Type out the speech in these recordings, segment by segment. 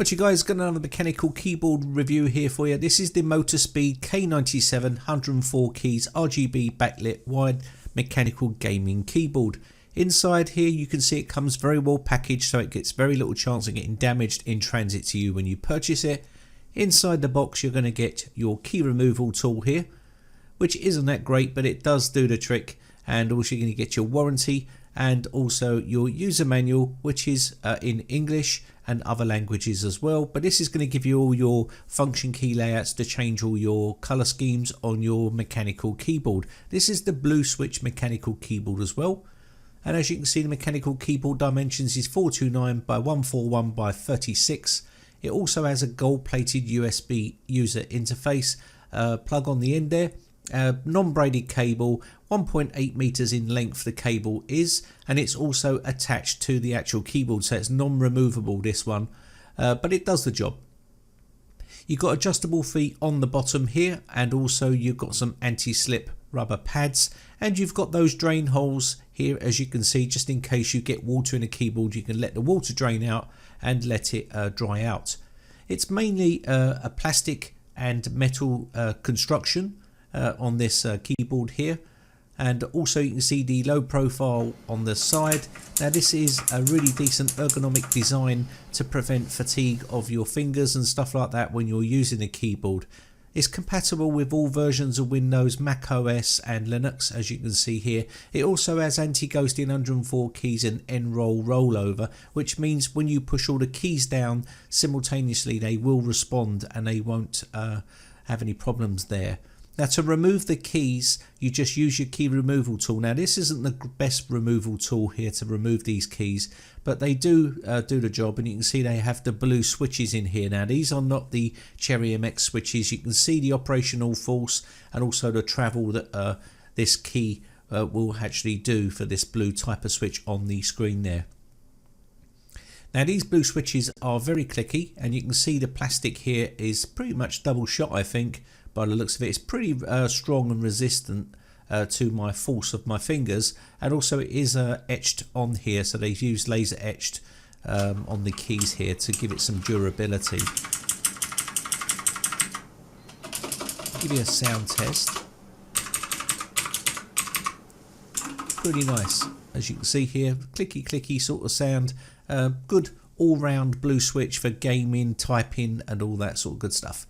What you guys, got another mechanical keyboard review here for you. This is the Motospeed K97 104 keys RGB backlit wide mechanical gaming keyboard. Inside here you can see it comes very well packaged, so it gets very little chance of getting damaged in transit to you when you purchase it. Inside the box you're going to get your key removal tool here, which isn't that great, but it does do the trick. And also you're going to get your warranty and also your user manual, which is in English and other languages as well. But this is going to give you all your function key layouts to change all your color schemes on your mechanical keyboard. This is the blue switch mechanical keyboard as well. And as you can see, the mechanical keyboard dimensions is 429 by 141 by 36. It also has a gold plated USB user interface plug on the end there. Non-braided cable, 1.8 meters in length the cable is, and it's also attached to the actual keyboard, so it's non-removable, this one, but it does the job. You've got adjustable feet on the bottom here, and also you've got some anti-slip rubber pads, and you've got those drain holes here, as you can see, just in case you get water in a keyboard, you can let the water drain out and let it dry out. It's mainly a plastic and metal construction on this keyboard here, and also you can see the low profile on the side. Now this is a really decent ergonomic design to prevent fatigue of your fingers and stuff like that when you're using the keyboard. It's compatible with all versions of Windows, Mac OS and Linux, as you can see here. It also has anti-ghosting 104 keys and N-key-rollover, which means when you push all the keys down simultaneously they will respond and they won't have any problems there. Now to remove the keys you just use your key removal tool. Now this isn't the best removal tool here to remove these keys, but they do the job, and you can see they have the blue switches in here. Now these are not the Cherry MX switches. You can see the operational force and also the travel that this key will actually do for this blue type of switch on the screen there. Now these blue switches are very clicky, and you can see the plastic here is pretty much double shot, I think. By the looks of it, it's pretty strong and resistant to my force of my fingers, and also it is etched on here, so they've used laser etched on the keys here to give it some durability. Give you a sound test. Pretty nice, as you can see here, clicky sort of sound. Good all-round blue switch for gaming, typing and all that sort of good stuff.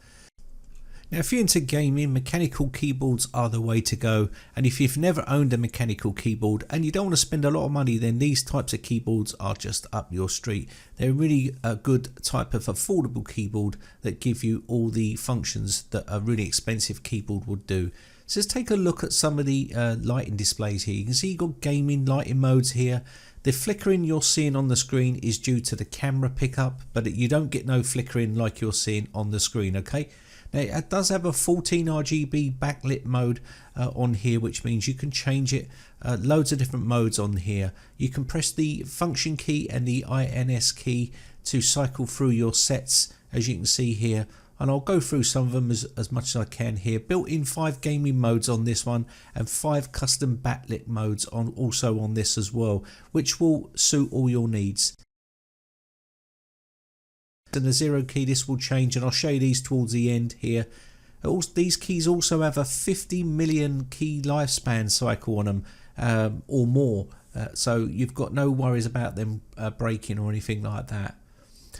Now if you're into gaming, mechanical keyboards are the way to go, and if you've never owned a mechanical keyboard and you don't want to spend a lot of money, then these types of keyboards are just up your street. They're really a good type of affordable keyboard that give you all the functions that a really expensive keyboard would do. So let's take a look at some of the lighting displays here. You can see you've got gaming lighting modes here. The flickering you're seeing on the screen is due to the camera pickup, but you don't get no flickering like you're seeing on the screen, okay? Now it does have a 14 RGB backlit mode on here, which means you can change it loads of different modes on here. You can press the function key and the INS key to cycle through your sets, as you can see here, and I'll go through some of them as much as I can here. Built in 5 gaming modes on this one, and 5 custom backlit modes also on this as well, which will suit all your needs. And the 0 key, this will change, and I'll show you these towards the end here. These keys also have a 50 million key lifespan cycle on them or more, so you've got no worries about them breaking or anything like that.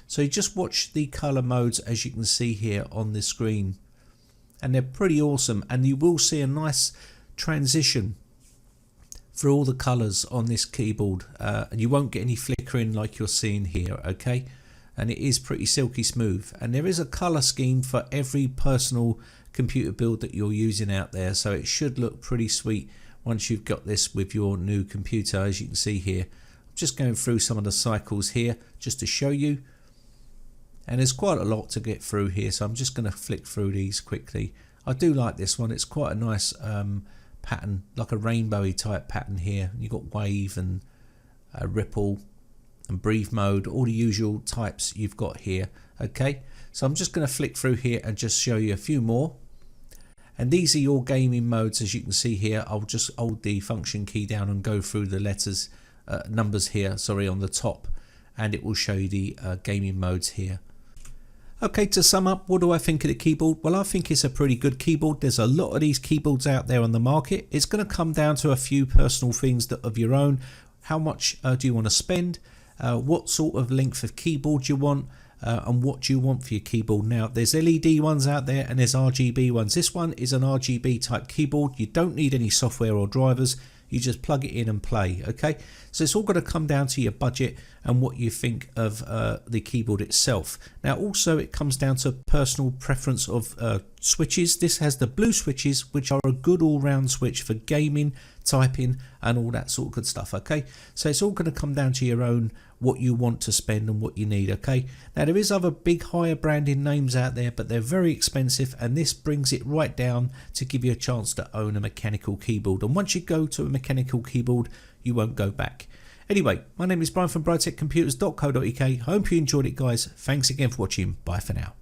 So you just watch the color modes as you can see here on the screen, and they're pretty awesome, and you will see a nice transition for all the colors on this keyboard, and you won't get any flickering like you're seeing here, okay? And it is pretty silky smooth, and there is a color scheme for every personal computer build that you're using out there, so it should look pretty sweet once you've got this with your new computer. As you can see here, I'm just going through some of the cycles here just to show you, and there's quite a lot to get through here, so I'm just going to flick through these quickly. I do like this one. It's quite a nice pattern, like a rainbowy type pattern here. You've got wave and ripple and breathe mode, all the usual types you've got here, okay? So I'm just going to flick through here and just show you a few more, and these are your gaming modes. As you can see here, I'll just hold the function key down and go through the letters numbers here, sorry, on the top, and it will show you the gaming modes here. Okay, to sum up, what do I think of the keyboard? Well, I think it's a pretty good keyboard. There's a lot of these keyboards out there on the market. It's going to come down to a few personal things of your own. How much do you want to spend? What sort of length of keyboard you want? And what do you want for your keyboard? Now, there's LED ones out there and there's RGB ones. This one is an RGB type keyboard. You don't need any software or drivers. You just plug it in and play. Okay, so it's all going to come down to your budget and what you think of the keyboard itself. Now also it comes down to personal preference of switches. This has the blue switches, which are a good all-round switch for gaming, typing and all that sort of good stuff. Okay, so it's all going to come down to your own, what you want to spend and what you need. Okay, now there is other big higher branding names out there, but they're very expensive, and this brings it right down to give you a chance to own a mechanical keyboard. And once you go to a mechanical keyboard, you won't go back. Anyway, my name is Brian from briteccomputers.co.uk. Hope you enjoyed it, guys. Thanks again for watching. Bye for now.